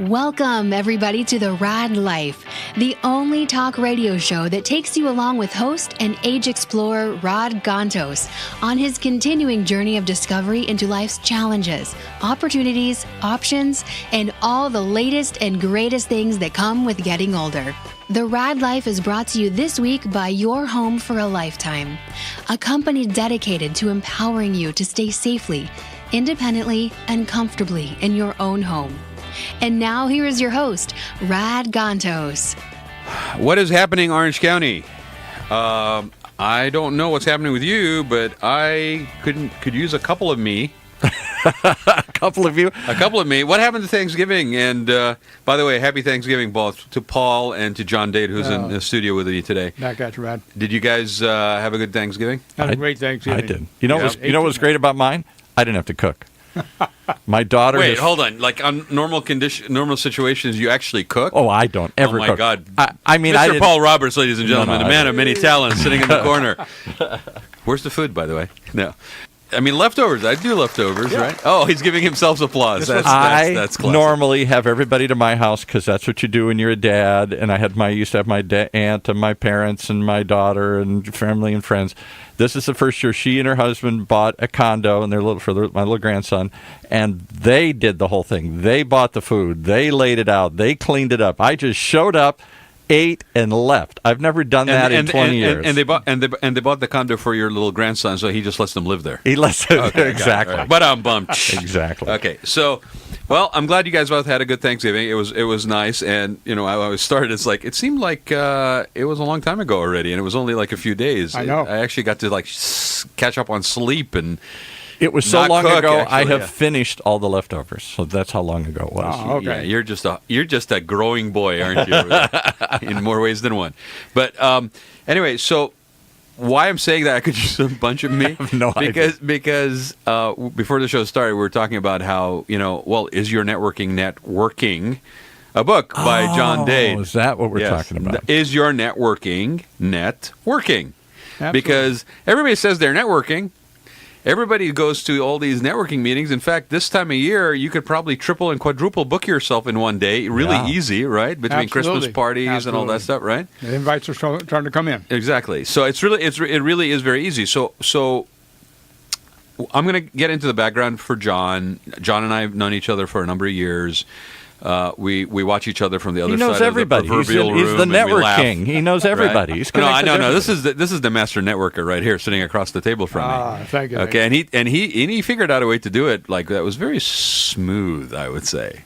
Welcome, everybody, to the RAAD Life, the only talk radio show that takes you along with host and age explorer Rod Gantos on his continuing journey of discovery into life's challenges, opportunities, options, and all the latest and greatest things that come with getting older. The RAAD Life is brought to you this week by Your Home for a Lifetime, a company dedicated to empowering you to stay safely, independently, and comfortably in your own home. And now here is your host, Rad Gantos. What is happening, Orange County? I don't know what's happening with you, but I could use a couple of me. A couple of you? A couple of me. What happened to Thanksgiving? And by the way, happy Thanksgiving both to Paul and to John Dade, who's in the studio with me today. Back at you, Rad. Did you guys have a good Thanksgiving? Had a great Thanksgiving. I did. You know what was great about mine? I didn't have to cook. My daughter. Wait, hold on. Like on normal situations, you actually cook? Oh, I don't ever cook. Oh my God! I mean, Mr. Paul Roberts, ladies and gentlemen, No, a man of many talents, sitting in the corner. Where's the food, by the way? No. I mean, leftovers. I do leftovers, right? Oh, he's giving himself applause. That's classic. Normally have everybody to my house because that's what you do when you're a dad. And I used to have my aunt and my parents and my daughter and family and friends. This is the first year she and her husband bought a condo and my little grandson, and they did the whole thing. They bought the food. They laid it out. They cleaned it up. I just showed up, ate, and left. I've never done that in 20 years. And they bought the condo for your little grandson, so he just lets them live there. He lets them exactly. Right. But I'm bummed. Exactly. Okay, so. Well, I'm glad you guys both had a good Thanksgiving. It was nice, and I was started. It's like it seemed like it was a long time ago already, and it was only like a few days. I know. I actually got to catch up on sleep, and it was so long ago. Actually, I have finished all the leftovers, so that's how long ago it was. Oh, okay. Yeah, you're just a growing boy, aren't you? In more ways than one. But anyway, so. Why I'm saying that I could use a bunch of me? I have no idea. Because before the show started, we were talking about how, Is Your Networking a book by John Dade? Is that what we're talking about? Is Your Networking working? Absolutely. Because everybody says they're networking. Everybody goes to all these networking meetings. In fact, this time of year, you could probably triple and quadruple book yourself in one day. Really easy, right? Between Christmas parties and all that stuff, right? The invites are starting to come in. Exactly. So it really is very easy. So I'm going to get into the background for John. John and I have known each other for a number of years. We watch each other from the other side everybody. of the proverbial room. He's the network king. He knows everybody. Right? No. This is the master networker right here, sitting across the table from me. Thank you. Okay, and he figured out a way to do it like that was very smooth, I would say.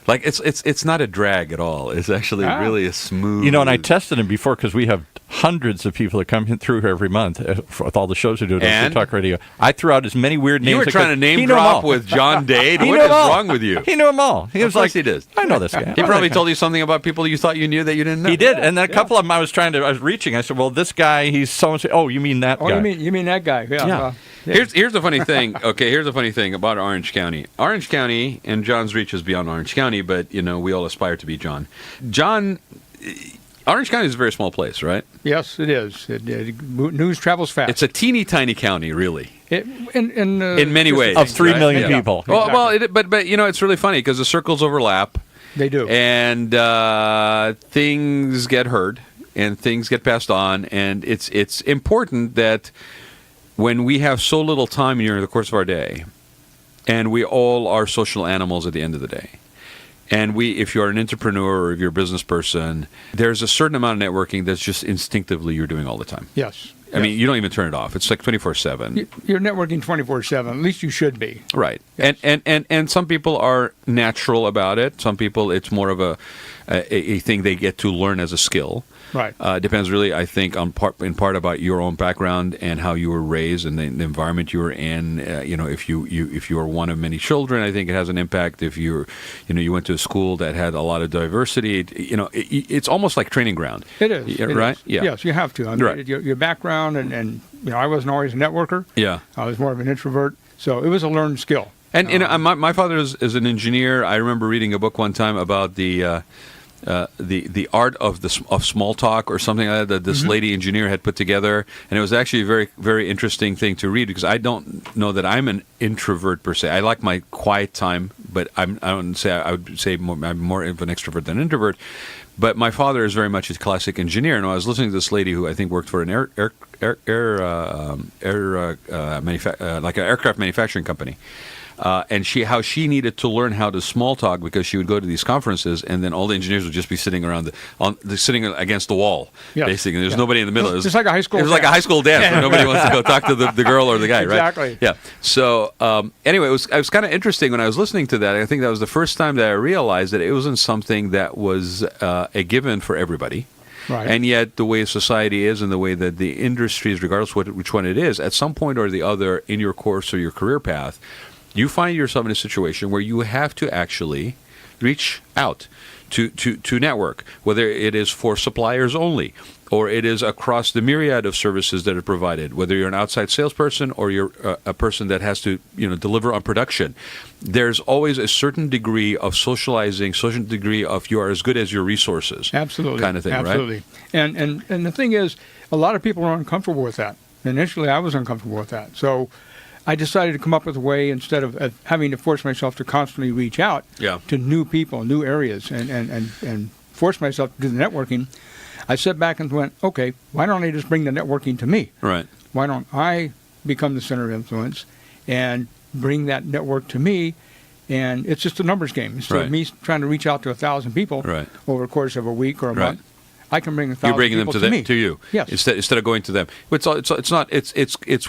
Like it's not a drag at all. It's actually really a smooth. And I tested him before because we have hundreds of people that come through here every month with all the shows we do on Talk Radio. I threw out as many weird names. You were trying to name drop with John Dade. What is wrong with you? He knew them all. He was like, he did. I know this guy. He probably told you something about people you thought you knew that you didn't know. He did, and then a couple of them I was reaching. I said, "Well, this guy, he's so and so." Oh, you mean that guy? Oh, you mean that guy? Yeah. Here's the funny thing. Okay, here's the funny thing about Orange County. Orange County, and John's reach is beyond Orange County, but we all aspire to be John. Orange County is a very small place, right? Yes, it is. News travels fast. It's a teeny tiny county, really. In many ways, of 3 million people. Exactly. Well, but it's really funny because the circles overlap. They do, and things get heard and things get passed on, and it's important that when we have so little time during the course of our day, and we all are social animals at the end of the day. And if you're an entrepreneur or if you're a business person, there's a certain amount of networking that's just instinctively you're doing all the time. Yes. I mean, you don't even turn it off. It's like 24/7. You're networking 24/7. At least you should be. Right. Yes. And some people are natural about it. Some people, it's more of a thing they get to learn as a skill. Right. Depends really, I think, in part about your own background and how you were raised and the environment you were in. If you are one of many children, I think it has an impact. If you went to a school that had a lot of diversity, it's almost like training ground. It is. Right? Yeah. Yes, you have to. I mean, right. Your background and I wasn't always a networker. Yeah. I was more of an introvert, so it was a learned skill. And my father is an engineer. I remember reading a book one time about the the art of small talk or something like that this lady engineer had put together, and it was actually a very, very interesting thing to read, because I don't know that I'm an introvert per se. I like my quiet time, but I would say I'm more of an extrovert than an introvert. But my father is very much a classic engineer, and I was listening to this lady who I think worked for an like an aircraft manufacturing company. And how she needed to learn how to small talk, because she would go to these conferences and then all the engineers would just be sitting around sitting against the wall, basically. There's nobody in the middle. It's just like a high school. It was like a high school dance where nobody wants to go talk to the girl or the guy, right? Exactly. Yeah. So anyway, it was kind of interesting when I was listening to that. I think that was the first time that I realized that it wasn't something that was a given for everybody. Right. And yet, the way society is and the way that the industry is, regardless of which one it is, at some point or the other in your course or your career path, you find yourself in a situation where you have to actually reach out to network, whether it is for suppliers only, or it is across the myriad of services that are provided, whether you're an outside salesperson or you're a person that has to deliver on production. There's always a certain degree of socializing, certain degree of you are as good as your resources. Absolutely. Kind of thing, Absolutely. right? And the thing is, a lot of people are uncomfortable with that. Initially, I was uncomfortable with that. So I decided to come up with a way, instead of having to force myself to constantly reach out to new people, new areas, and force myself to do the networking. I sat back and went, okay, why don't I just bring the networking to me? Right. Why don't I become the center of influence and bring that network to me? And it's just a numbers game. Instead of me trying to reach out to 1,000 people over the course of a week or a month, I can bring 1,000 people to me. To you. Yes. Instead of going to them. It's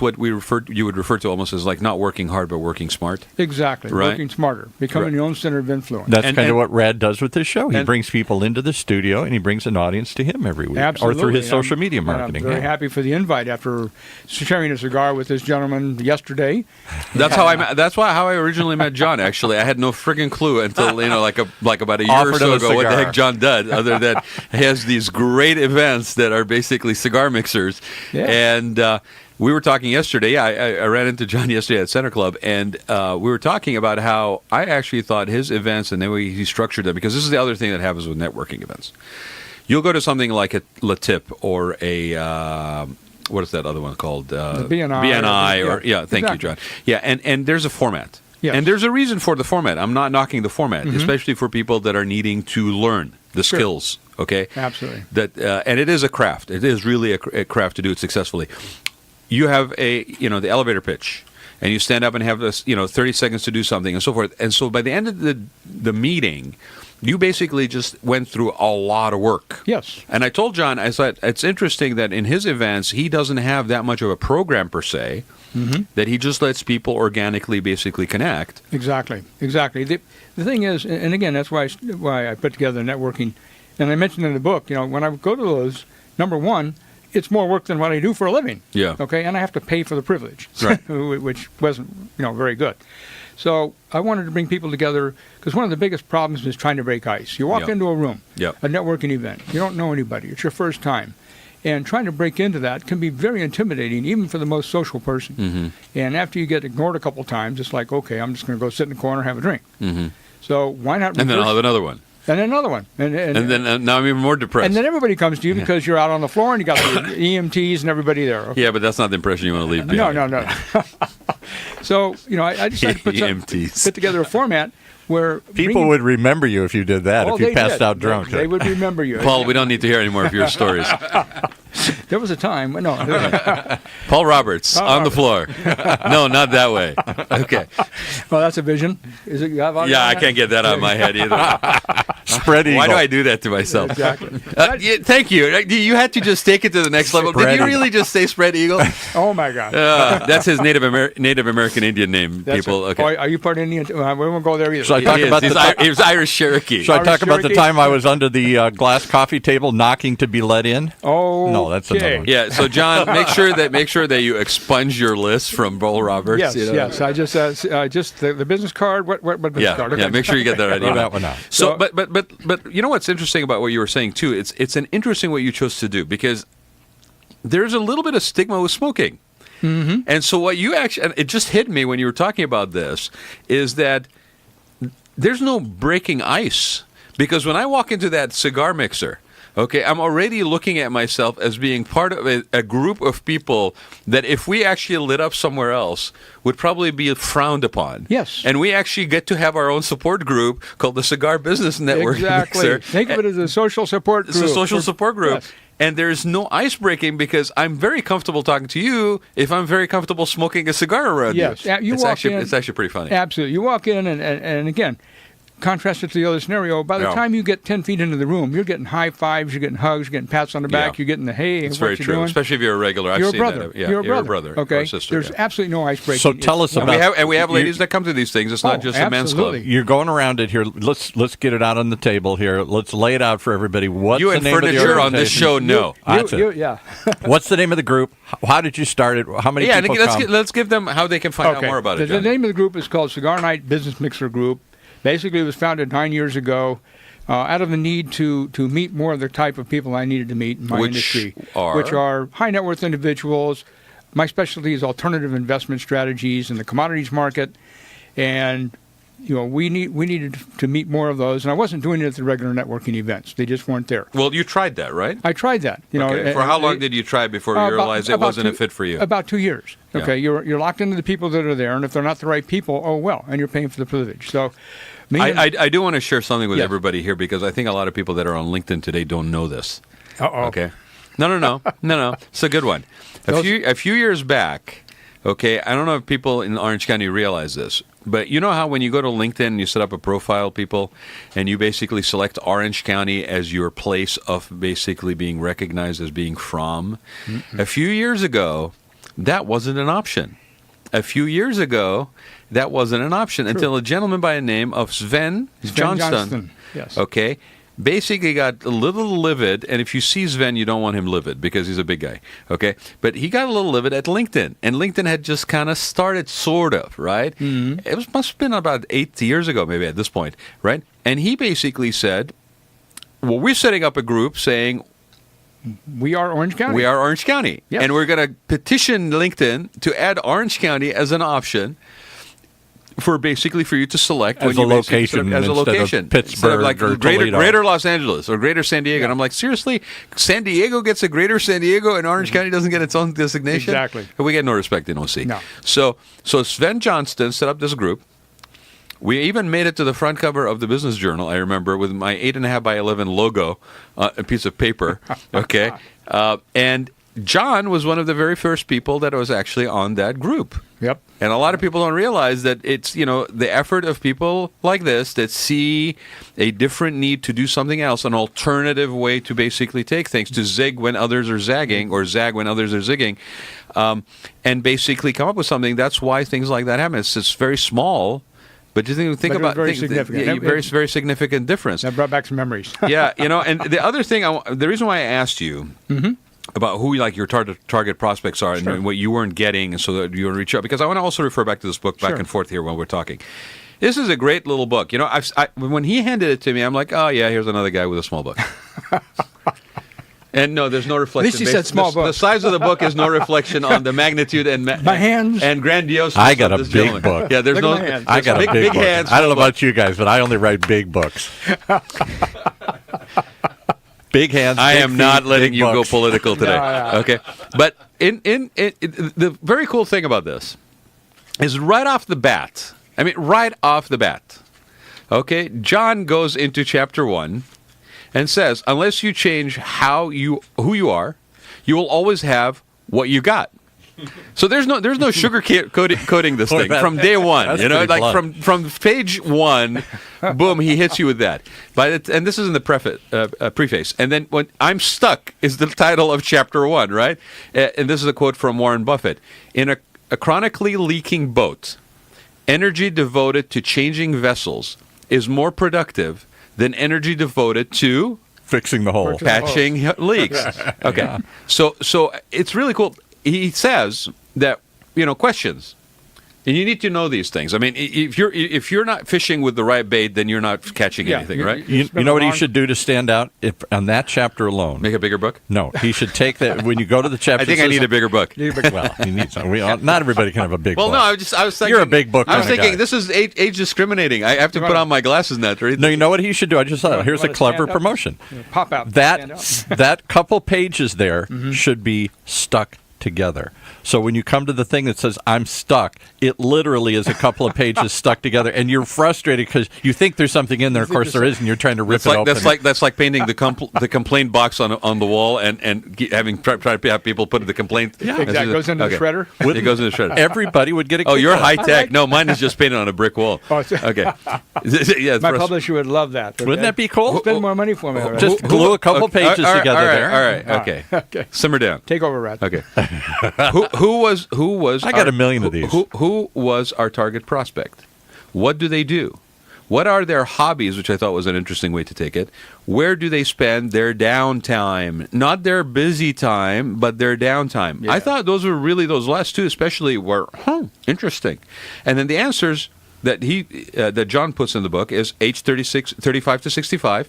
what you would refer to almost as like not working hard but working smart. Exactly. Right. Working smarter, becoming your own center of influence. That's kind of what RAAD does with this show. He brings people into the studio and he brings an audience to him every week. Absolutely. Or through his social media marketing. I'm very happy for the invite after sharing a cigar with this gentleman yesterday. That's how I originally met John. Actually, I had no friggin' clue until like about a year or so ago what the heck John did, other than he has these great events that are basically cigar mixers. Yeah. And we were talking yesterday. I ran into John yesterday at Center Club, and we were talking about how I actually thought his events and the way he structured them, because this is the other thing that happens with networking events. You'll go to something like a LaTip or a what is that other one called? The BNI. BNI, thank you, John. Yeah, and there's a format. Yes. And there's a reason for the format. I'm not knocking the format, especially for people that are needing to learn the skills. Okay, absolutely. And it is a craft. It is really a craft to do it successfully. You have the elevator pitch, and you stand up and have this 30 seconds to do something and so forth. And so by the end of the meeting, you basically just went through a lot of work. Yes. And I told John, I said, it's interesting that in his events, he doesn't have that much of a program per se, that he just lets people organically basically connect. Exactly. The thing is, and again, that's why I put together networking. And I mentioned in the book, when I go to those, number one, it's more work than what I do for a living. Yeah. Okay, and I have to pay for the privilege, right. which wasn't, very good. So I wanted to bring people together, because one of the biggest problems is trying to break ice. You walk into a room, a networking event. You don't know anybody. It's your first time. And trying to break into that can be very intimidating, even for the most social person. And after you get ignored a couple times, it's like, okay, I'm just going to go sit in the corner and have a drink. So why not reverse? And then I'll have another one. And then another one. And then now I'm even more depressed. And then everybody comes to you because you're out on the floor and you got the EMTs and everybody there. Okay? Yeah, but that's not the impression you want to leave behind. No. So, I decided to put together a format where people would remember you if you did that, if you passed out drunk. They would remember you. Paul, we don't need to hear any more of your stories. There was a time, Paul Roberts on the floor. No, not that way. Okay. Well, that's a vision. Is it? I can't get that out of my head either. Spread eagle. Why do I do that to myself? Exactly. Thank you. You had to just take it to the next level. Did you really just say spread eagle? Oh my God. That's his Native American Indian name. People. Okay. Are you part Indian? We won't go there either. So I talk about he was Irish Cherokee. Should I talk about the time I was under the glass coffee table knocking to be let in? Oh. No, that's another one. Yeah. So John, make sure that you expunge your list from Paul Roberts. Yes. I just the business card. What business card? Okay. Yeah. Make sure you get that right. Throw that one out. So, but you know what's interesting about what you were saying too? It's an interesting what you chose to do, because there's a little bit of stigma with smoking. And so what you actually, it just hit me when you were talking about this, is that there's no breaking ice Because when I walk into that cigar mixer, okay, I'm already looking at myself as being part of a group of people that if we actually lit up somewhere else would probably be frowned upon. Yes. And we actually get to have our own support group called the Cigar Business Networking Exactly. Mixer. Think of it as a social support group. It's a social support group. Yes. And there's no ice breaking because I'm very comfortable talking to you if I'm very comfortable smoking a cigar around you. Yes. It's actually pretty funny. Absolutely. You walk in and again, contrast it to the other scenario. By the time you get 10 feet into the room, you're getting high fives, you're getting hugs, you're getting pats on the back, you're getting the hey, it's what very you true, doing? especially if you're a regular. You're I've a seen brother. that. Yeah, You're a brother. Okay. Or sister, There's absolutely no ice breaking. So tell us about. And we have ladies that come to these things. It's not just a men's club. absolutely. You're going around it here. Let's get it out on the table here. Let's lay it out for everybody. What's You the and name of the furniture on this organization? show, no. That's it. Yeah. What's the name of the group? How did you start it? How many people come? Let's give them how they can find out more about it. The name of the group is called Cigar Night-BUSINESS MIXER Group. Basically, it was founded 9 years ago. Out of the need to meet more of the type of people I needed to meet in my industry, which are high net worth individuals. My specialty is alternative investment strategies in the commodities market, and we needed to meet more of those. And I wasn't doing it at the regular networking events; they just weren't there. Well, you tried that, right? I tried that. Okay. For how long did you try before you realized it wasn't a fit for you? About 2 years. Yeah. Okay, you're locked into the people that are there, and if they're not the right people, oh well, and you're paying for the privilege. So. I do want to share something with Yes. everybody here because I think a lot of people that are on LinkedIn today don't know this. Uh-oh. Okay. No. It's a good one. A few years back, okay, I don't know if people in Orange County realize this, but you know how when you go to LinkedIn and you set up a profile, people, and you basically select Orange County as your place of basically being recognized as being from? A few years ago, that wasn't an option. A few years ago, that wasn't an option until a gentleman by the name of Sven Johnston. Yes. Okay. Basically got a little livid, and if you see Sven, you don't want him livid because he's a big guy. Okay. But he got a little livid at LinkedIn, and LinkedIn had just kind of started, sort of, right? Mm-hmm. It must have been about 8 years ago, maybe at this point, right? And he basically said, well, we're setting up a group saying, we are Orange County. We are Orange County. Yes. And we're going to petition LinkedIn to add Orange County as an option for you to select as a location as a location. Of Pittsburgh instead of like or greater Los Angeles or greater San Diego. And I'm like, seriously? San Diego gets a greater San Diego and Orange County doesn't get its own designation? Exactly. We get no respect in OC. No. So Sven Johnston set up this group. We even made it to the front cover of the Business Journal, I remember, with my 8.5 by 11 logo, a piece of paper. Okay. And John was one of the very first people that was actually on that group. Yep. And a lot of people don't realize that it's, the effort of people like this that see a different need to do something else, an alternative way to basically take things, to zig when others are zagging or zag when others are zigging, and basically come up with something. That's why things like that happen. It's very small. But you think about very significant. Very significant difference. That brought back some memories. Yeah, and the other thing, the reason why I asked you about who your target prospects are and what you weren't getting, so that you would reach out, because I want to also refer back to this book back and forth here while we're talking. This is a great little book. When he handed it to me, I'm like, oh yeah, here's another guy with a small book. And no, there's no reflection. At least he said small book. The size of the book is no reflection on the magnitude and my hands and grandioseness. I got of a this big gentleman. book. Yeah, there's I got a big book. hands. I don't know about you guys, but I only write big books. Big hands. I big am feet, not letting big you books. go political today. No. Okay, but in the very cool thing about this is right off the bat. Okay, John goes into chapter 1 and says, unless you change who you are, you will always have what you got. So there's no sugar coating this thing from day one. From page 1, boom, he hits you with that. And this is in the preface. And then when I'm Stuck is the title of chapter 1, right? And this is a quote from Warren Buffett. In a chronically leaking boat, energy devoted to changing vessels is more productive than energy devoted to fixing the hole, patching leaks. Okay, yeah. So it's really cool. He says that questions. And you need to know these things. I mean, if you're not fishing with the right bait, then you're not catching anything, right? You know what he should do to stand out on that chapter alone? Make a bigger book? No, he should take that when you go to the chapter. I think I need a bigger book. Well, you need some. Not everybody can have a big book. Well, no, I was thinking. You're a big book. I was thinking this is age discriminating. I have to put on my glasses now to read. No, you know what he should do? I just thought, here's a clever promotion. Pop out. That couple pages there should be stuck together. So when you come to the thing that says I'm stuck, it literally is a couple of pages stuck together, and you're frustrated because you think there's something in there. Of course there is, and you're trying to rip it open. That's like painting the complaint box on the wall and having try to have people put the complaint. Yeah, exactly. Goes into the shredder. It goes into the shredder. Everybody would get a. Oh, you're high tech. No, mine is just painted on a brick wall. Okay. Yeah, my publisher would love that. Wouldn't that be cool? Spend more money for me. Already. Just glue a couple pages together there. All right. Okay. Simmer down. Take over, Rad. Okay. Who was? I got a million of these. Who was our target prospect? What do they do? What are their hobbies, which I thought was an interesting way to take it? Where do they spend their downtime? Not their busy time, but their downtime. Yeah. I thought those last two especially were interesting. And then the answers that that John puts in the book is age 35 to 65,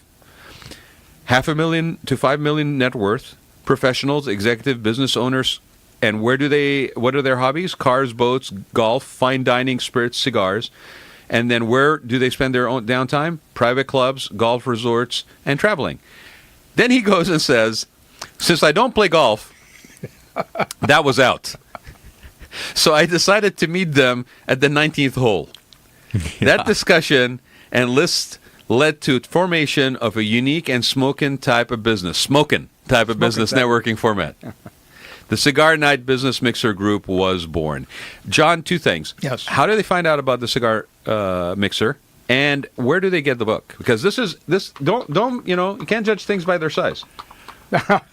$500,000 to $5 million net worth, professionals, executive business owners. And what are their hobbies? Cars, boats, golf, fine dining, spirits, cigars. And then where do they spend their own downtime? Private clubs, golf resorts, and traveling. Then he goes and says, since I don't play golf, that was out. So I decided to meet them at the 19th hole. Yeah. That discussion and list led to formation of a unique and smokin type of business networking format. The Cigar Night Business Mixer Group was born. John, two things. Yes. How do they find out about the cigar mixer, and where do they get the book? Because don't you can't judge things by their size.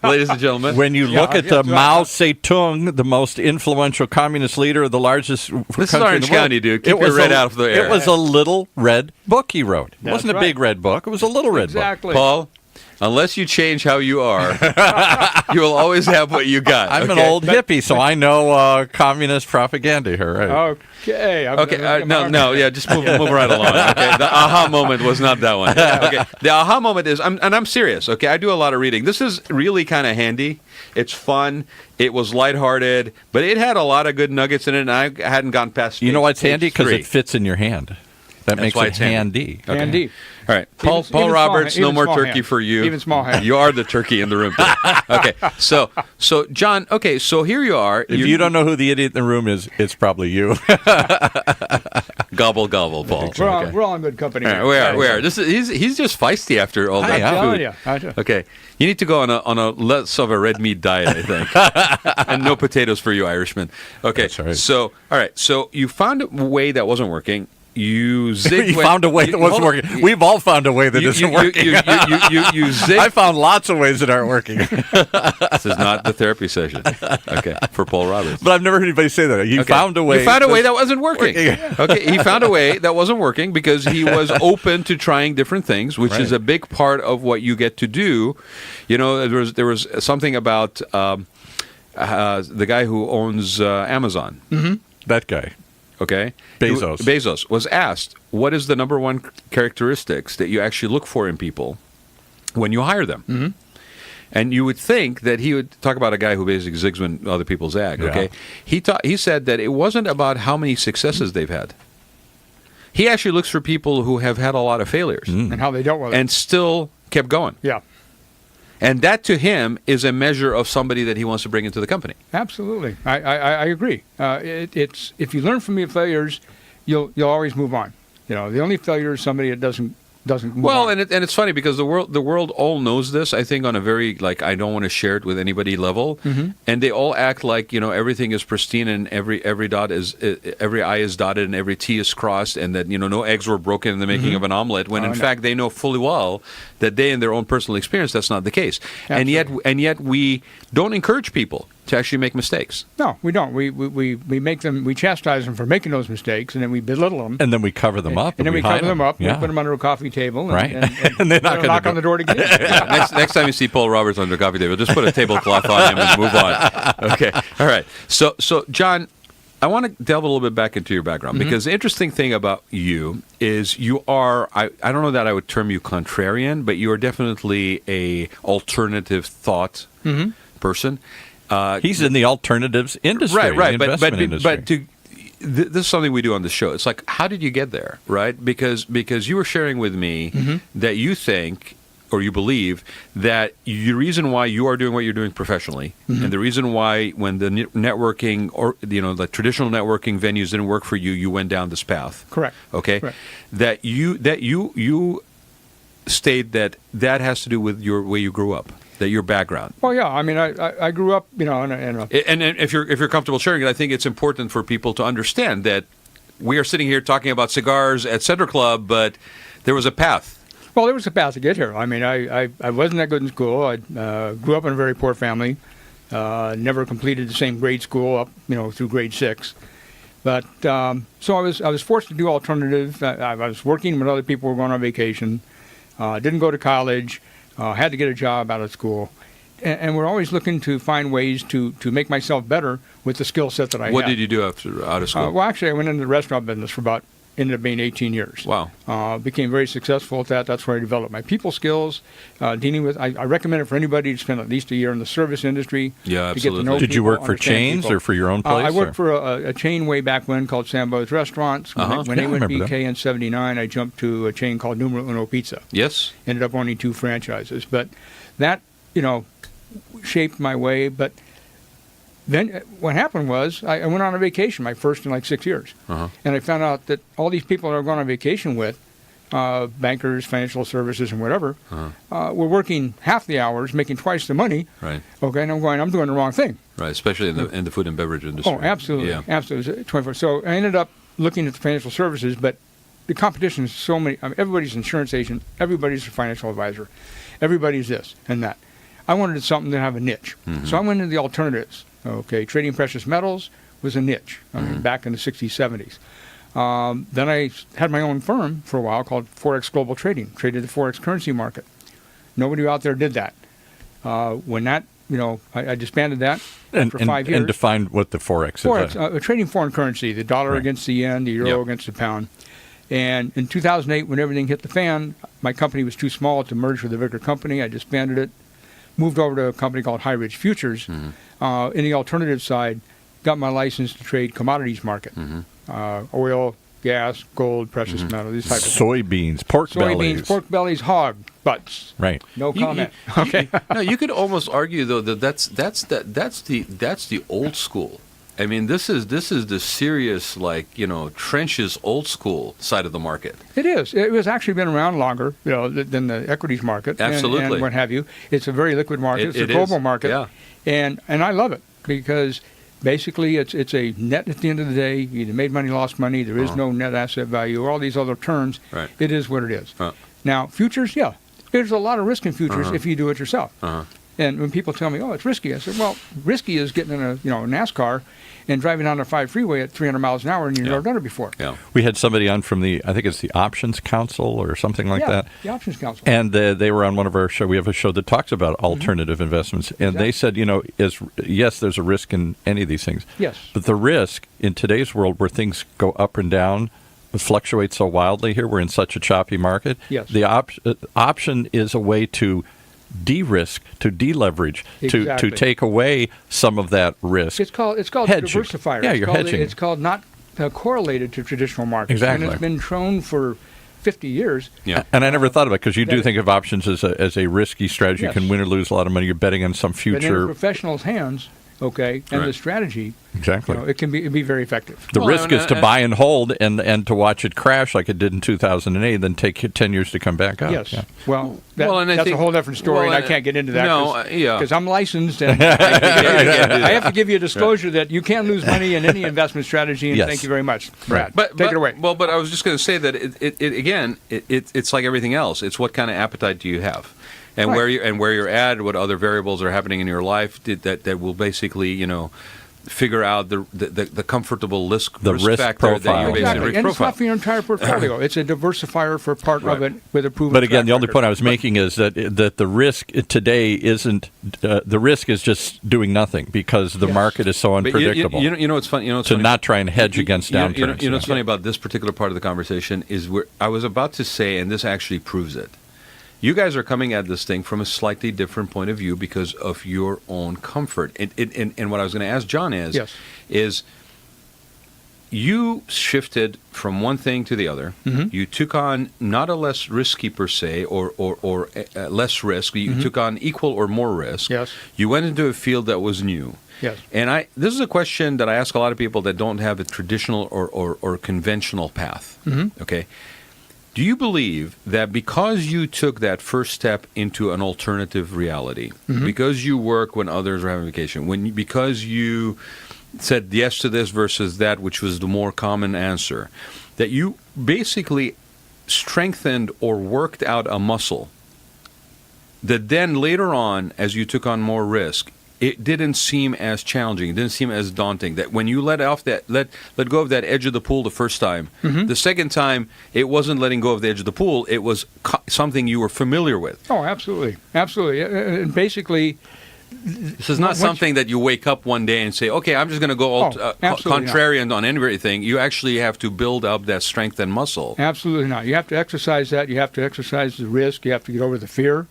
Ladies and gentlemen, when you look at the Mao Zedong, the most influential communist leader of the largest country this is Orange County, dude. Keep your red out of the air. It was a little red book he wrote. It wasn't a big red book. It was a little red book. Paul, unless you change how you are, you will always have what you got. I'm an old hippie, so I know communist propaganda here. Right? Okay. Just move right along. Okay, the aha moment was not that one. Okay, the aha moment is, I'm serious. Okay, I do a lot of reading. This is really kind of handy. It's fun. It was lighthearted, but it had a lot of good nuggets in it, and I hadn't gone past. You know why it's handy? Because it fits in your hand. That's makes it handy. Okay. Handy. All right, Paul Roberts, no more turkey for you. Even small hand. You are the turkey in the room. Okay, so John. Okay, so here you are. If you don't know who the idiot in the room is, it's probably you. Gobble gobble, Paul. We're all in good company. Right, we are. He's just feisty after all that food. Okay, you need to go on a less of a red meat diet, I think, and no potatoes for you Irishmen. Okay, that's right. So all right, so you found a way that wasn't working. You found a way that wasn't working. We've all found a way that isn't working. You zig. I found lots of ways that aren't working. This is not the therapy session. Okay, for Paul Roberts. But I've never heard anybody say that. You found a way. You found a way that wasn't working. Okay, he found a way that wasn't working because he was open to trying different things, which is a big part of what you get to do. You know, there was something about the guy who owns Amazon. Mm-hmm. That guy. Okay, Bezos was asked, what is the number one characteristics that you actually look for in people when you hire them? Mm-hmm. And you would think that he would talk about a guy who basically zigs when other people zag. Okay, he said that it wasn't about how many successes they've had. He actually looks for people who have had a lot of failures and how they dealt with it, and still kept going. Yeah. And that, to him, is a measure of somebody that he wants to bring into the company. Absolutely, I agree. It's if you learn from your failures, you'll always move on. You know, the only failure is somebody that doesn't move on. And it's funny because the world all knows this. I think on a very I don't want to share it with anybody level, and they all act like everything is pristine and every I is dotted and every T is crossed, and that no eggs were broken in the making of an omelet. When in fact they know fully well that they, in their own personal experience, that's not the case. Absolutely. And yet we don't encourage people to actually make mistakes. No, we don't. We make them. We chastise them for making those mistakes, and then we belittle them, and then we cover them up, and then we cover them up. Yeah. We put them under a coffee table, and they knock on the door to get in. Next time you see Paul Roberts under a coffee table, just put a tablecloth on him and move on. Okay, all right. So John, I want to delve a little bit back into your background because the interesting thing about you is you are, I don't know that I would term you contrarian, but you are definitely a alternative thought person. He's in the alternatives industry, right. The investment industry. This is something we do on the show. It's like, how did you get there, right? Because you were sharing with me that you think, or you believe, that the reason why you are doing what you're doing professionally, and the reason why when the networking or the traditional networking venues didn't work for you, you went down this path. Correct. Okay. Correct. That you state that has to do with your way you grew up. That your background. Well, yeah. I mean, I grew up, in a and if you're comfortable sharing it, I think it's important for people to understand that we are sitting here talking about cigars at Center Club, but there was a path. Well, there was a path to get here. I mean, I wasn't that good in school. I grew up in a very poor family. Never completed the same grade school up, through grade 6. But so I was forced to do alternative. I was working when other people were going on vacation. Didn't go to college. Had to get a job out of school, and we're always looking to find ways to make myself better with the skill set that I have. What did you do after out of school? Well, actually, I went into the restaurant business for ended up being 18 years. Wow. Became very successful at that. That's where I developed my people skills, dealing with. I recommend it for anybody to spend at least a year in the service industry. Yeah, absolutely. To get to know Did you people, work for chains people. or for your own place? I worked for a chain way back when called Sambo's Restaurants. When they went BK in '79, I jumped to a chain called Numero Uno Pizza. Yes. Ended up owning 2 franchises, but that shaped my way. But then what happened was I went on a vacation, my first in like 6 years, and I found out that all these people I was going on vacation with, bankers, financial services, and whatever, were working half the hours, making twice the money. Right. Okay, and I'm doing the wrong thing. Right, especially in the food and beverage industry. Oh, absolutely, Yeah. absolutely. 24. So I ended up looking at the financial services, but the competition is so many. I mean, everybody's an insurance agent, everybody's a financial advisor, everybody's this and that. I wanted something to have a niche, so I went into the alternatives. Okay, trading precious metals was a niche. I mean, back in the 60s, 70s. Then I had my own firm for a while called Forex Global Trading, traded the Forex currency market. Nobody out there did that. When that, I disbanded that for 5 years. And defined what the Forex is. Forex, trading foreign currency, the dollar against the yen, the euro against the pound. And in 2008, when everything hit the fan, my company was too small to merge with a bigger company. I disbanded it, moved over to a company called High Ridge Futures. In the alternative side, got my license to trade commodities market. Oil, gas, gold, precious metal, these types of things. Soybeans, pork bellies, hog butts. Right. No comment. Okay. No, you could almost argue though that that's the old school. I mean, this is the serious, trenches, old school side of the market. It is. It was actually been around longer, than the equities market. Absolutely. And what have you. It's a very liquid market. It's a global market. Yeah. And I love it because basically it's a net at the end of the day. You either made money, lost money. There is no net asset value or all these other terms. Right. It is what it is. Now, futures, there's a lot of risk in futures if you do it yourself. And when people tell me, oh, it's risky, I said, well, risky is getting in a NASCAR and driving down a 5 freeway at 300 miles an hour and you've never done it before. Yeah. We had somebody on from I think it's the Options Council or something like that. The Options Council. And they were on one of our shows. We have a show that talks about alternative investments. And they said, yes, there's a risk in any of these things. Yes. But the risk in today's world where things go up and down, fluctuate so wildly here, we're in such a choppy market. Yes. The option is a way to de-risk, to deleverage, to take away some of that risk. It's called hedging. diversifier. Yeah, you're hedging. It's called not correlated to traditional markets. Exactly. And it's been shown for 50 years. Yeah. And I never thought of it because you do think of options as a risky strategy. Yes. You can win or lose a lot of money. You're betting on some But in a future. professional's hands, and the strategy, Exactly. it can be very effective. The risk is to buy and hold and to watch it crash like it did in 2008, then take 10 years to come back up. Yes. Yeah. Well, and I that's think, a whole different story, and I can't get into that because I'm licensed, and I have to give you a disclosure that you can't lose money in any investment strategy, and thank you very much, Brad. Take it away. Well, but I was just going to say that it's like everything else. It's what kind of appetite do you have? And where you're at, what other variables are happening in your life that will basically, figure out the comfortable risk risk factor profile. that you basically Exactly. risk And profile. it's not for your entire portfolio. It's a diversifier for part of it with a proven But again, track the only record. point I was making is that the risk today isn't the risk is just doing nothing because the market is so But unpredictable. you know what's funny? You know what's to funny? not try and hedge against downturns. You know what's funny about this particular part of the conversation is I was about to say, and this actually proves it. You guys are coming at this thing from a slightly different point of view because of your own comfort. And what I was going to ask John is you shifted from one thing to the other. Mm-hmm. You took on not a less risky per se or less risk. You took on equal or more risk. Yes. You went into a field that was new. Yes. And this is a question that I ask a lot of people that don't have a traditional or conventional path. Mm-hmm. Okay. Do you believe that because you took that first step into an alternative reality, because you work when others are having vacation, because you said yes to this versus that, which was the more common answer, that you basically strengthened or worked out a muscle that then later on, as you took on more risk, it didn't seem as challenging. It didn't seem as daunting. That when you let go of that edge of the pool the first time, the second time it wasn't letting go of the edge of the pool. It was something you were familiar with. Oh, absolutely, absolutely. And basically, this is not something that you wake up one day and say, "Okay, I'm just going to go contrarian on everything." You actually have to build up that strength and muscle. Absolutely not. You have to exercise that. You have to exercise the risk. You have to get over the fear,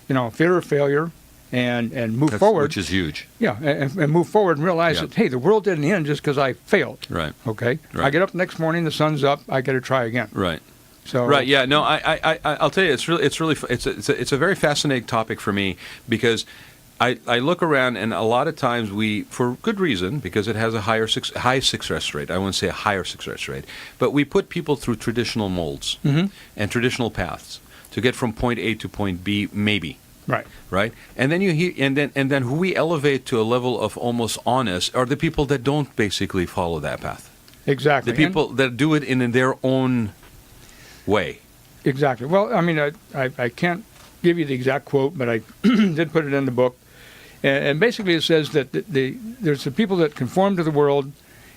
fear of failure. And move forward. Which is huge. Yeah, and move forward and realize that, hey, the world didn't end just because I failed. Right. Okay? Right. I get up the next morning, the sun's up, I got to try again. Right. So. Right. Yeah. No. I'll tell you, it's a very fascinating topic for me because I look around and a lot of times we, for good reason, because it has a high success rate. I wouldn't say a higher success rate, but we put people through traditional molds and traditional paths to get from point A to point B, maybe. Right, and then and then who we elevate to a level of almost honest are the people that don't basically follow that path. Exactly. The people that do it in their own way. Exactly. Well, I mean, I can't give you the exact quote, but I did put it in the book, and basically it says that there's the people that conform to the world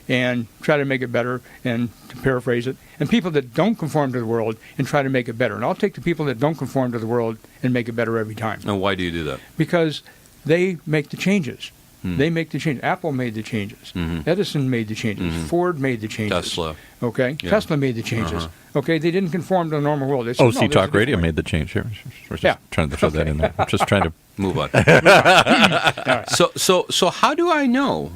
and try to make it better, and to paraphrase it, and people that don't conform to the world and try to make it better. And I'll take the people that don't conform to the world and make it better every time. And why do you do that? Because they make the changes. They make the changes. Apple made the changes. Edison made the changes. Ford made the changes. Tesla. Okay. Yeah. Tesla made the changes. Okay. They didn't conform to the normal world. They said, OC Talk Radio made the change here. We're just trying to throw that in there. I'm just trying to move on. Right. So how do I know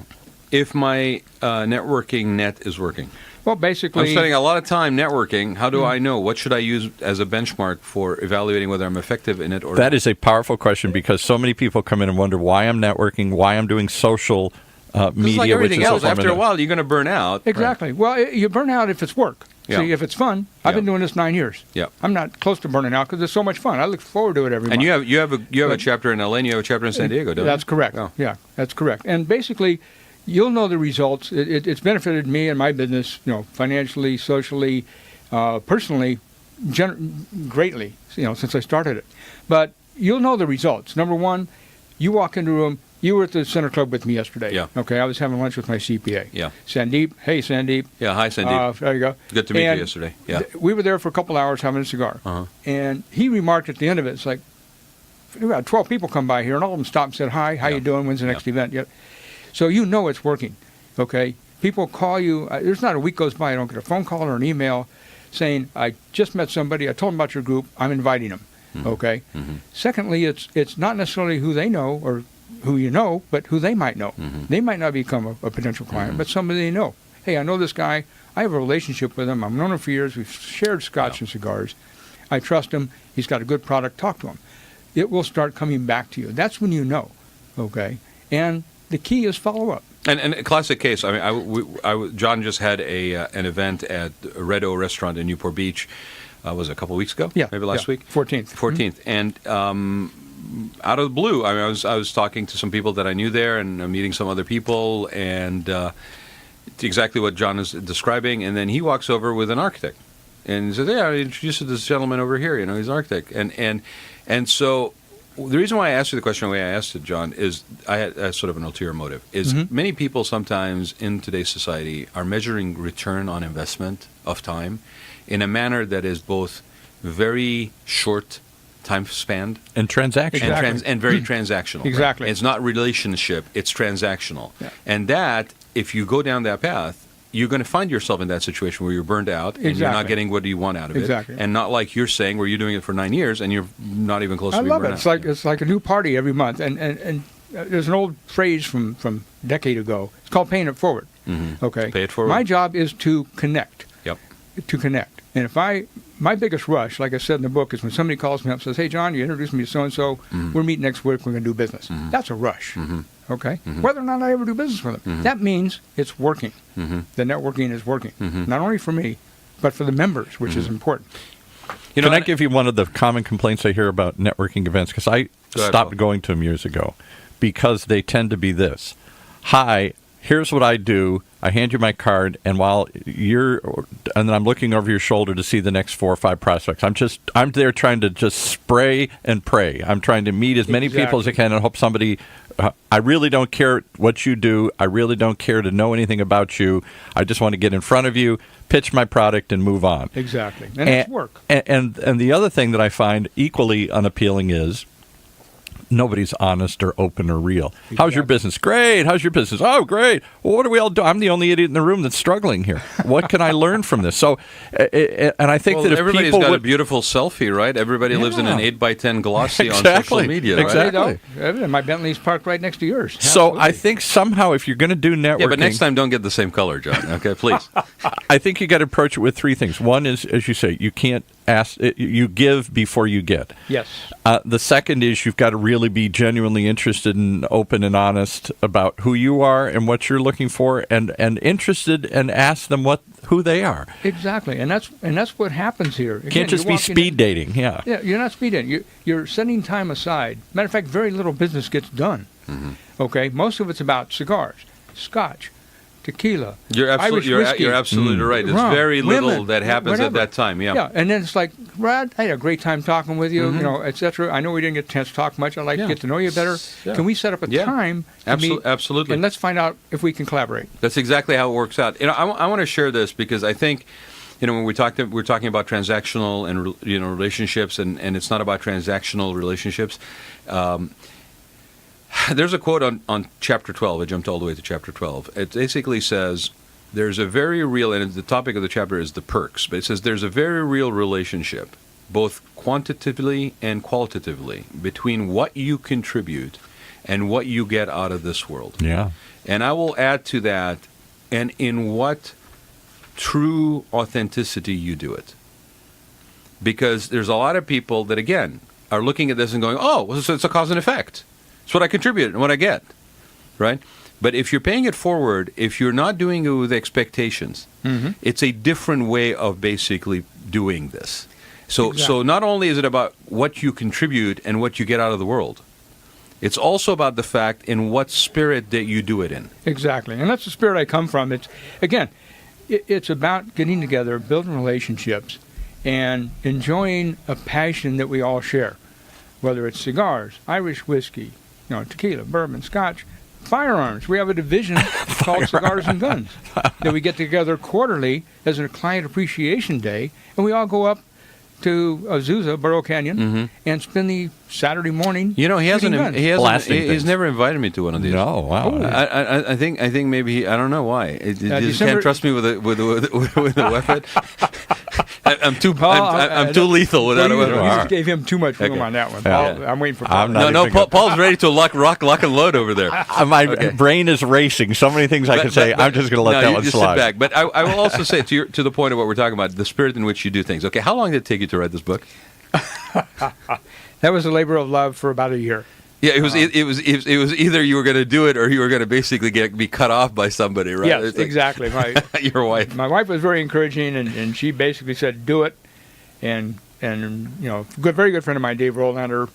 if my networking net is working? Well, basically, I'm spending a lot of time networking. How do I know? What should I use as a benchmark for evaluating whether I'm effective in it or not? That is a powerful question because so many people come in and wonder why I'm networking, why I'm doing social media. Like everything which is else, after a while, you're going to burn out. Exactly. Right. Well, you burn out if it's work. Yeah. See, if it's fun, I've been doing this 9 years. Yeah. I'm not close to burning out because it's so much fun. I look forward to it every month. And you have a chapter in LA and you have a chapter in San Diego, don't you? That's correct. Oh. Yeah, that's correct. And basically, you'll know the results. It's benefited me and my business, financially, socially, personally, greatly, since I started it. But you'll know the results. Number one, you walk into a room. You were at the Center Club with me yesterday. Yeah. Okay, I was having lunch with my CPA. Yeah. Sandeep. Hey, Sandeep. Yeah, hi, Sandeep. There you go. Good to meet you yesterday. Yeah. We were there for a couple hours having a cigar. Uh-huh. And he remarked at the end of it, it's like, we had 12 people come by here, and all of them stopped and said, hi, how you doing? When's the next event? Yep. So you know it's working, okay? People call you. There's not a week goes by I don't get a phone call or an email saying, I just met somebody. I told them about your group. I'm inviting them, okay? Secondly, it's not necessarily who they know or who you know, but who they might know. They might not become a potential client, but somebody they know. Hey, I know this guy. I have a relationship with him. I've known him for years. We've shared scotch and cigars. I trust him. He's got a good product. Talk to him. It will start coming back to you. That's when you know, okay? And the key is follow-up. And a classic case, I mean, John just had an event at Red O Restaurant in Newport Beach. Was it a couple of weeks ago? Yeah. Maybe last week? 14th. 14th. And out of the blue, I mean, I was talking to some people that I knew there and meeting some other people, and exactly what John is describing. And then he walks over with an architect. And he said, I introduced you to this gentleman over here, he's an architect. And so the reason why I asked you the question the way I asked it, John, is I had sort of an ulterior motive. Is many people sometimes in today's society are measuring return on investment of time in a manner that is both very short time span and transactional, and very transactional. Exactly. Right? It's not relationship; it's transactional, and that if you go down that path, you're going to find yourself in that situation where you're burned out and you're not getting what you want out of it. And not like you're saying where you're doing it for 9 years and you're not even close to being burned out. It's like a new party every month. And there's an old phrase from a decade ago. It's called paying it forward. Okay. Pay it forward. My job is to connect. Yep. To connect. And my biggest rush, like I said in the book, is when somebody calls me up and says, hey, John, you introduced me to so-and-so. We're meeting next week. We're going to do business. That's a rush. Okay? Whether or not I ever do business with them. That means it's working. The networking is working. Not only for me, but for the members, which is important. Can I give you one of the common complaints I hear about networking events? Because I stopped going to them years ago because they tend to be this. Hi, here's what I do. I hand you my card, and and then I'm looking over your shoulder to see the next 4 or 5 prospects. I'm there trying to just spray and pray. I'm trying to meet as many people as I can and hope somebody. I really don't care what you do. I really don't care to know anything about you. I just want to get in front of you, pitch my product, and move on. Exactly, and it's work. And the other thing that I find equally unappealing is nobody's honest or open or real. Exactly. How's your business? Great. How's your business? Oh, great. Well, what do we all do? I'm the only idiot in the room that's struggling here. What can I learn from this? So, and I think that if everybody's people got a beautiful selfie, right? Everybody lives in an 8x10 glossy on social media, right? Exactly. My Bentley's parked right next to yours. So Absolutely. I think somehow if you're going to do networking... Yeah, but next time don't get the same color, John. Okay, please. I think you got to approach it with 3 things. One is, as you say, you can't ask, you give before you get. Yes. The second is you've got to really be genuinely interested and open and honest about who you are and what you're looking for, and interested, and ask them who they are. Exactly, and that's what happens here. Again, can't just be speed dating. Yeah, you're not speed dating. You're setting time aside. Matter of fact, very little business gets done. Okay, most of it's about cigars, scotch, tequila, Irish whiskey. You're absolutely right. There's very little that happens at that time. Yeah, and then it's like, Rod, I had a great time talking with you, etc. I know we didn't get a chance to talk much. I'd like to get to know you better. Yeah. Can we set up a time to meet? Absolutely. And let's find out if we can collaborate. That's exactly how it works out. I want to share this because I think, when we're talking about transactional and relationships, and it's not about transactional relationships. There's a quote on Chapter 12. I jumped all the way to Chapter 12. It basically says, there's a very real, and the topic of the chapter is the perks, but it says there's a very real relationship, both quantitatively and qualitatively, between what you contribute and what you get out of this world. Yeah. And I will add to that, and in what true authenticity you do it. Because there's a lot of people that, again, are looking at this and going, oh, well, so it's a cause and effect. It's what I contribute and what I get, right? But if you're paying it forward, if you're not doing it with expectations, it's a different way of basically doing this. So not only is it about what you contribute and what you get out of the world, it's also about the fact in what spirit that you do it in. Exactly, and that's the spirit I come from. It's about getting together, building relationships, and enjoying a passion that we all share, whether it's cigars, Irish whiskey, tequila, bourbon, scotch, firearms. We have a division called Cigars and Guns that we get together quarterly as a client appreciation day, and we all go up to Azusa, Burro Canyon, and spend the Saturday morning. He's never invited me to one of these. No, wow. I think maybe I don't know why. He just can't trust me with a weapon. I'm too lethal without a weapon. You just gave him too much room on that one. Paul, I'm waiting for Paul. Paul's ready to lock and load over there. My brain is racing. So many things I can say. I'm just going to let that one slide. Sit back. But I will also say to the point of what we're talking about, the spirit in which you do things. Okay, how long did it take you to write this book? That was a labor of love for about a year. Yeah, it was either you were going to do it or you were going to basically be cut off by somebody, right? Yes, exactly. Your wife. My wife was very encouraging, and she basically said, "Do it." And very good friend of mine, Dave Rolander,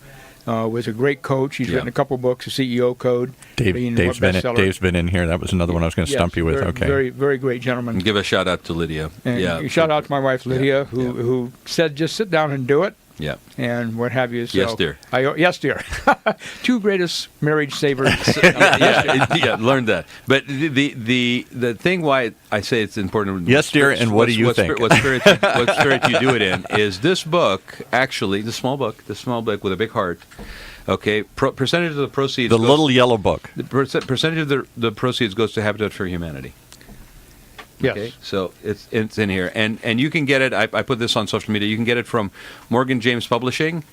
was a great coach. He's written a couple books, a CEO Code. Dave's been in here. That was another one I was going to stump you with. Okay. Very, very great gentleman. And give a shout out to Lydia. And shout out to my wife Lydia, who said, "Just sit down and do it." Yeah. And what have you. So yes, dear. Yes, dear. Two greatest marriage savers. Learned that. But the thing why I say it's important. Yes, dear, and what do you think? What spirit you do it in is this book, actually, the small book with a big heart. Okay, percentage of the proceeds. The little yellow book. The percentage of the proceeds goes to Habitat for Humanity. Yes. Okay, so it's in here, and you can get it. I put this on social media. You can get it from Morgan James Publishing.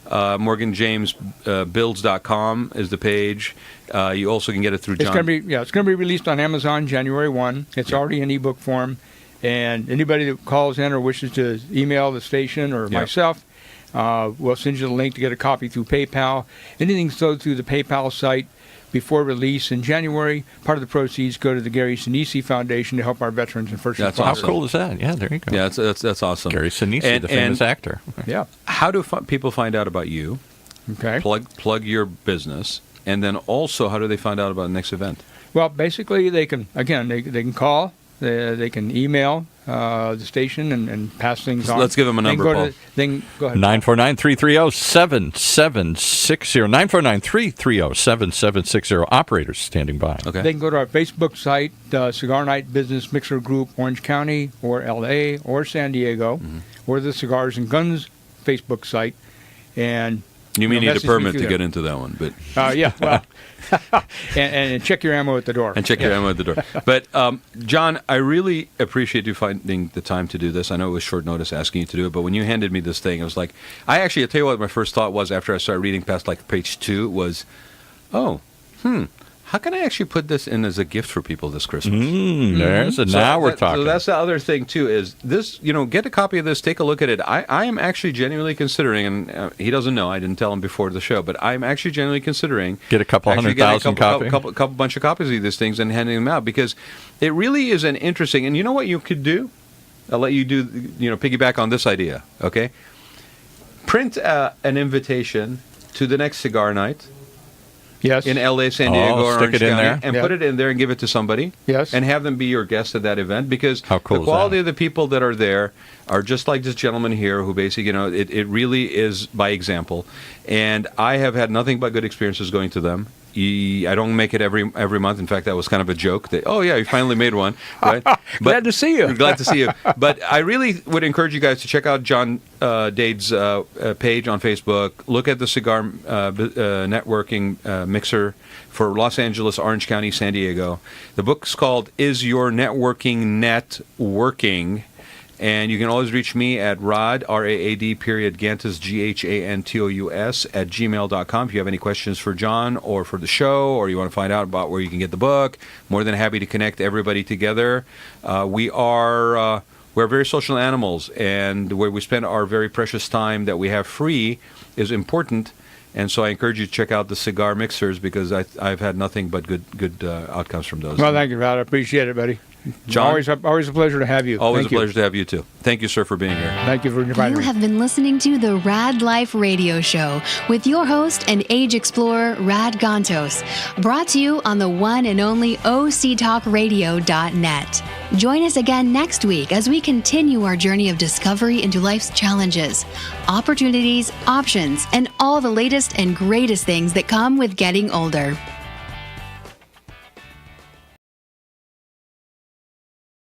MorganJamesBuilds.com is the page. You also can get it through John. It's going to be released on Amazon January 1. It's already in ebook form, and anybody that calls in or wishes to email the station or myself, we'll send you the link to get a copy through PayPal. Anything sold through the PayPal site before release in January, part of the proceeds go to the Gary Sinise Foundation to help our veterans and first responders. How cool is that? Yeah, there you go. Yeah, that's awesome. Gary Sinise, the famous actor. Yeah. How do people find out about you? Okay. Plug your business, and then also how do they find out about the next event? Well, basically they can call, they can email the station and pass things on. Let's give them a number, Paul. Go ahead. 949-330-7760. 949-330-7760. Operators standing by. Okay. They can go to our Facebook site, Cigar Night Business Mixer Group, Orange County, or L.A., or San Diego, or the Cigars and Guns Facebook site. And you may need a permit to get into that one, but well, and check your ammo at the door. But John, I really appreciate you finding the time to do this. I know it was short notice asking you to do it, but when you handed me this thing, it was like, I'll tell you what my first thought was after I started reading past like page 2 was, how can I actually put this in as a gift for people this Christmas? Now we're talking. So that's the other thing, too, is this, get a copy of this, take a look at it. I am actually genuinely considering, and he doesn't know, I didn't tell him before the show, but I'm actually genuinely considering get a couple 100,000 copies. Couple bunch of copies of these things and handing them out, because it really is an interesting, and you know what you could do? I'll let you do, piggyback on this idea, okay? Print an invitation to the next cigar night. Yes. In L.A., San Diego, or Orange County, and put it in there and give it to somebody. Yes. And have them be your guest at that event, because the quality of the people that are there are just like this gentleman here, who basically, it really is by example. And I have had nothing but good experiences going to them. I don't make it every month. In fact, that was kind of a joke. That, you finally made one. Right? Glad to see you. Glad to see you. But I really would encourage you guys to check out John Dade's page on Facebook. Look at the Cigar Networking Mixer for Los Angeles, Orange County, San Diego. The book's called Is Your Networking Net Working? And you can always reach me at RAAD, R-A-A-D, Gantus, G-H-A-N-T-O-U-S, at gmail.com. If you have any questions for John or for the show, or you want to find out about where you can get the book, more than happy to connect everybody together. We're very social animals, and where we spend our very precious time that we have free is important. And so I encourage you to check out the cigar mixers, because I've had nothing but good outcomes from those. Well, thank you, Rod. I appreciate it, buddy. John, always a pleasure to have you. Always a pleasure to have you, too. Thank you, sir, for being here. Thank you for inviting me. You have been listening to the RAAD Life radio show with your host and age explorer, Rad Gantos, brought to you on the one and only OCTalkRadio.net. Join us again next week as we continue our journey of discovery into life's challenges, opportunities, options, and all the latest and greatest things that come with getting older.